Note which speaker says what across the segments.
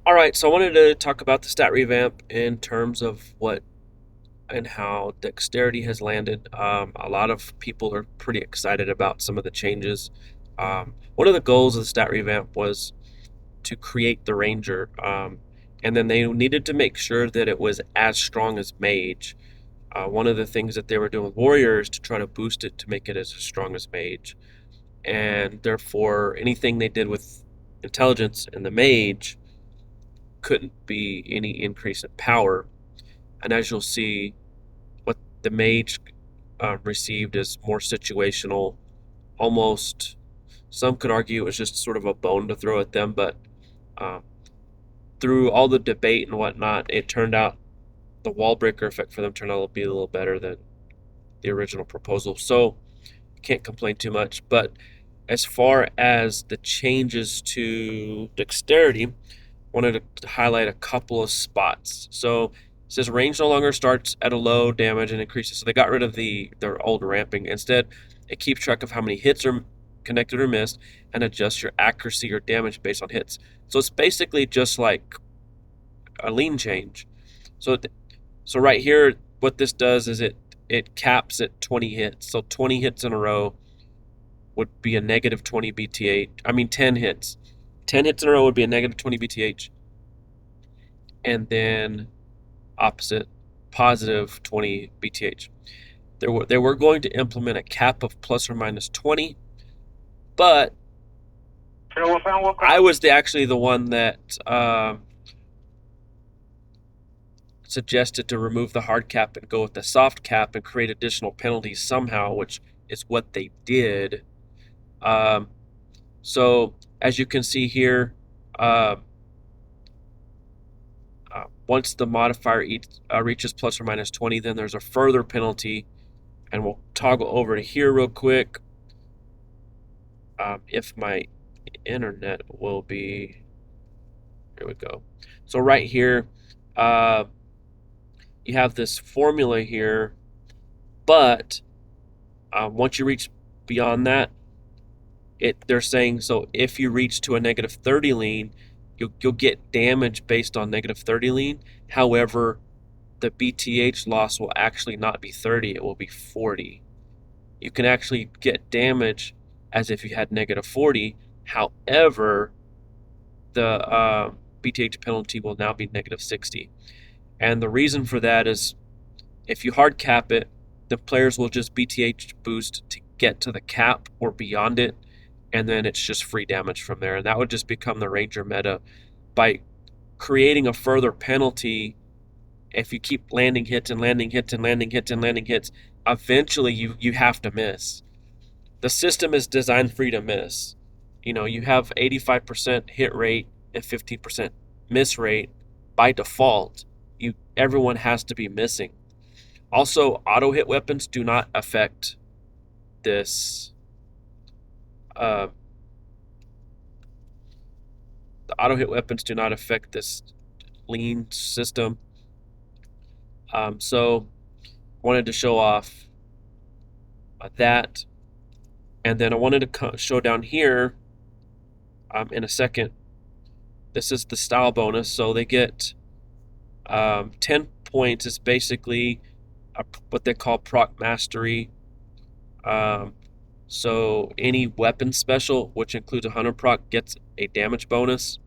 Speaker 1: All right, so I wanted to talk about the stat revamp in terms of what and how Dexterity has landed. A lot of people are pretty excited about some of the changes. One of the goals of the stat revamp was to create the Ranger, and then they needed to make sure that it was as strong as Mage. One of the things that they were doing with Warrior is to try to boost it to make it as strong as Mage, and therefore anything they did with Intelligence and the Mage couldn't be any increase in power. And as you'll see, what the mage received is more situational. Almost, some could argue it was just sort of a bone to throw at them, but uh, through all the debate and whatnot, it turned out the wall breaker effect for them turned out to be a little better than the original proposal. So can't complain too much. But as far as the changes to dexterity, wanted to highlight a couple of spots. So it says range no longer starts at a low damage and increases. So they got rid of their old ramping. Instead, it keeps track of how many hits are connected or missed and adjusts your accuracy or damage based on hits. So it's basically just like a lean change. So so right here, what this does is it caps at 20 hits. So 20 hits in a row would be a negative 20 BTH. I mean 10 hits. 10 hits in a row would be a negative 20 BTH. And then opposite, positive 20 BTH. They were going to implement a cap of plus or minus 20, but I was actually the one that suggested to remove the hard cap and go with the soft cap and create additional penalties somehow, which is what they did. Um, so as you can see here, uh, once the modifier reaches plus or minus 20, then there's a further penalty. And we'll toggle over to here real quick. If my internet will be, here we go. So right here, uh, you have this formula here, but once you reach beyond that, they're saying so if you reach to a negative 30 lean, you'll get damage based on negative 30 lean. However, the BTH loss will actually not be 30; it will be 40. You can actually get damage as if you had negative 40. However, the BTH penalty will now be negative 60. And the reason for that is if you hard cap it, the players will just BTH boost to get to the cap or beyond it, and then it's just free damage from there. And that would just become the Ranger meta by creating a further penalty. If you keep landing hits and landing hits and landing hits and landing hits, eventually you have to miss. The system is designed for you to miss. You have 85% hit rate and 15% miss rate by default. Everyone has to be missing. Also, auto hit weapons do not affect this. Uh, the auto hit weapons do not affect this lean system. So, wanted to show off that, and then I wanted to show down here in a second. This is the style bonus, so they get 10 points. Is basically what they call proc mastery. Um, so any weapon special, which includes a hunter proc, gets a damage bonus,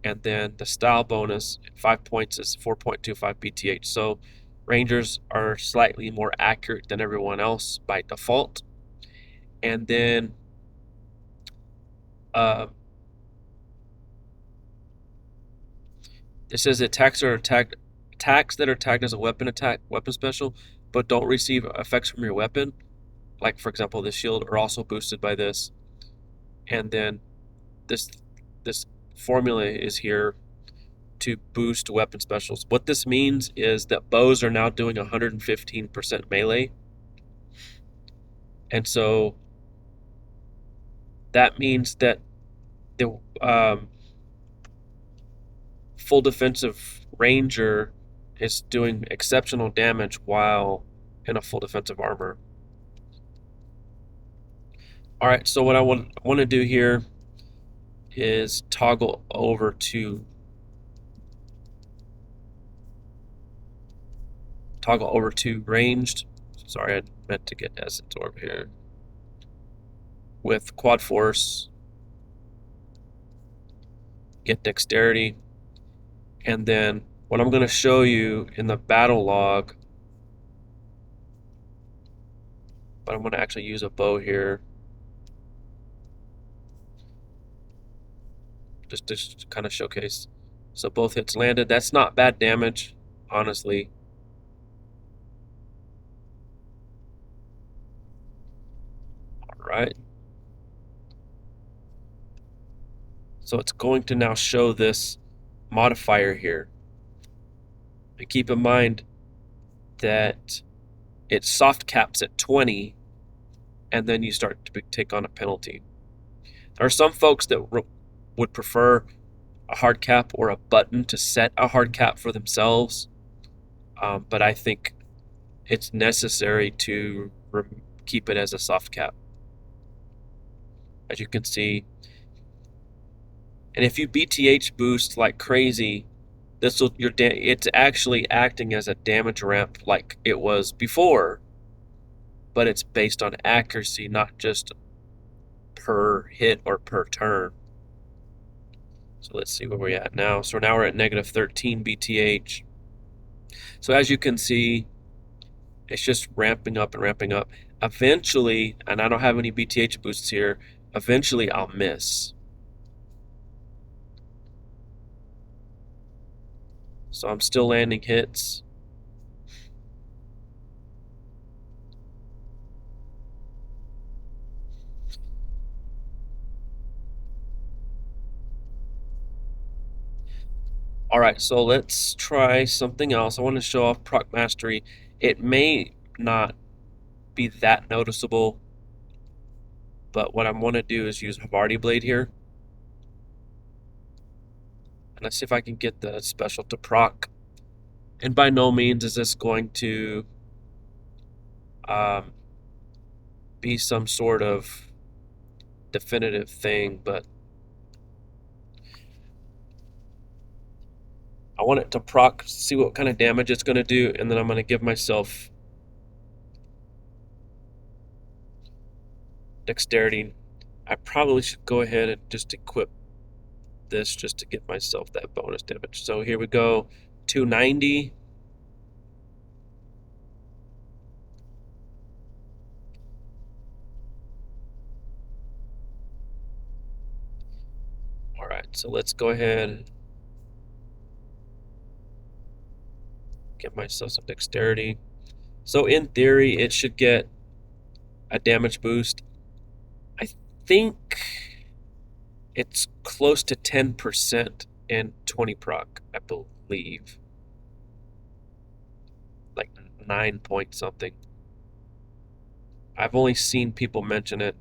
Speaker 1: and then the style bonus, 5 points, is 4.25 BTH. So Rangers are slightly more accurate than everyone else by default. And then it says attacks that are tagged as a weapon special, but don't receive effects from your weapon, like for example this shield, are also boosted by this. And then this this formula is here to boost weapon specials. What this means is that bows are now doing 115% melee, and so that means that the full defensive ranger is doing exceptional damage while in a full defensive armor. All right, so what I want to do here is toggle over to toggle over to ranged. Sorry, I meant to get essence orb here. With quad force, get dexterity, and then what I'm going to show you in the battle log, but I'm going to actually use a bow here, just to kind of showcase. So both hits landed. That's not bad damage, honestly. All right. So it's going to now show this modifier here. And keep in mind that it soft caps at 20, and then you start to take on a penalty. There are some folks that would prefer a hard cap or a button to set a hard cap for themselves, but I think it's necessary to keep it as a soft cap, as you can see. And if you BTH boost like crazy, it's actually acting as a damage ramp like it was before, but it's based on accuracy, not just per hit or per turn. So let's see where we're at now. So now we're at negative 13 BTH. So as you can see, it's just ramping up and ramping up. Eventually, and I don't have any BTH boosts here, eventually I'll miss. So I'm still landing hits. All right, so let's try something else. I want to show off proc mastery. It may not be that noticeable, but what I want to do is use Havarti Blade here. And let's see if I can get the special to proc. And by no means is this going to be some sort of definitive thing, but I want it to proc, see what kind of damage it's going to do, and then I'm going to give myself dexterity. I probably should go ahead and just equip this just to give myself that bonus damage. So here we go, 290. All right, so let's go ahead, give myself some dexterity. So in theory, it should get a damage boost. I think it's close to 10% and 20 proc, I believe. Like 9 point something. I've only seen people mention it.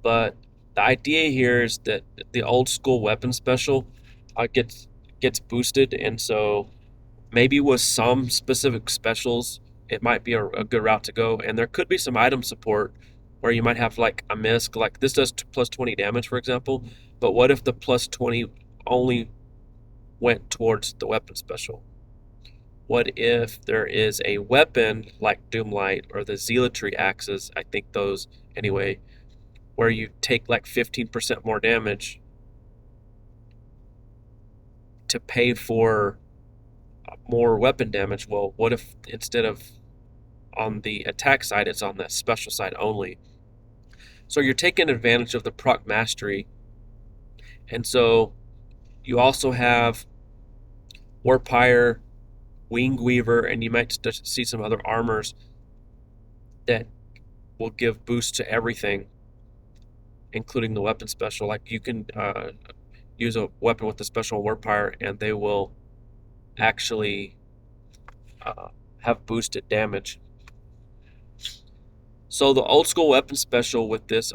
Speaker 1: But the idea here is that the old school weapon special gets boosted, and so maybe with some specific specials, it might be a good route to go. And there could be some item support where you might have like a misc, like this does plus 20 damage, for example. But what if the plus 20 only went towards the weapon special? What if there is a weapon like Doomlight or the Zealotry axes? I think those anyway, where you take like 15% more damage to pay for more weapon damage. Well, what if instead of on the attack side, it's on the special side only? So you're taking advantage of the proc mastery. And so you also have Warpire, Wing Weaver, and you might see some other armors that will give boost to everything, including the weapon special. Like you can use a weapon with the special Warpire, and they will actually have boosted damage. So the old school weapon special with this,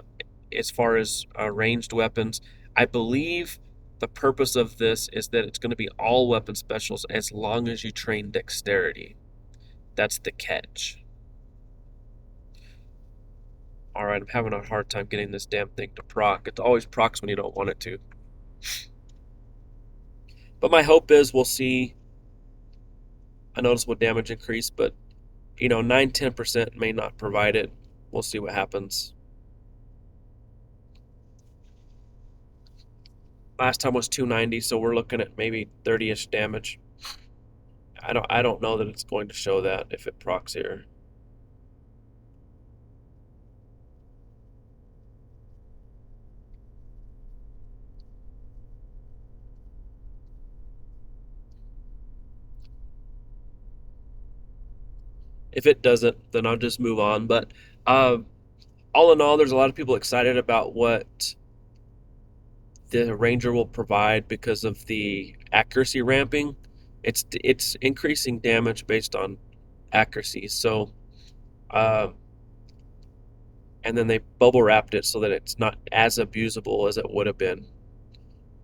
Speaker 1: as far as ranged weapons, I believe the purpose of this is that it's going to be all weapon specials as long as you train dexterity. That's the catch. All right, I'm having a hard time getting this damn thing to proc. It always procs when you don't want it to. But my hope is we'll see a noticeable damage increase, but 9-10% may not provide it. We'll see what happens. Last time was 290, so we're looking at maybe 30ish damage. I don't know that it's going to show that if it procs here. If it doesn't, then I'll just move on. But uh, all in all, there's a lot of people excited about what the Ranger will provide because of the accuracy ramping. It's increasing damage based on accuracy. So, uh, and then they bubble wrapped it so that it's not as abusable as it would have been.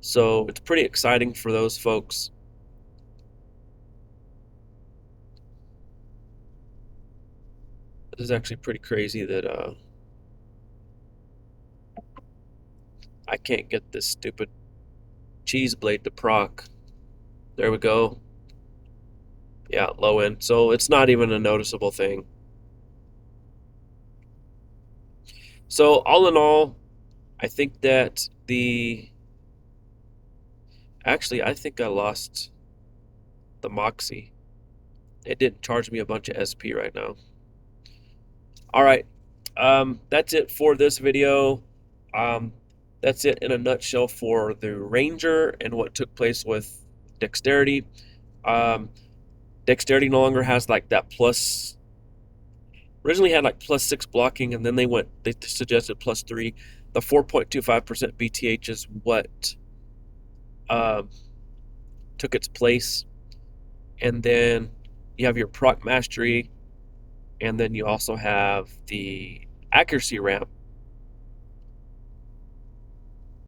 Speaker 1: So it's pretty exciting for those folks. This is actually pretty crazy that I can't get this stupid cheese blade to proc. There we go. Yeah, low end. So it's not even a noticeable thing. So all in all, I think that I think I lost the Moxie. It didn't charge me a bunch of SP right now. All right, that's it for this video. Um, that's it in a nutshell for the Ranger and what took place with Dexterity. Um, Dexterity no longer has like that plus. Originally had like +6 blocking, and then they suggested +3. The 4.25% BTH is what um, took its place. And then you have your proc mastery, and then you also have the accuracy ramp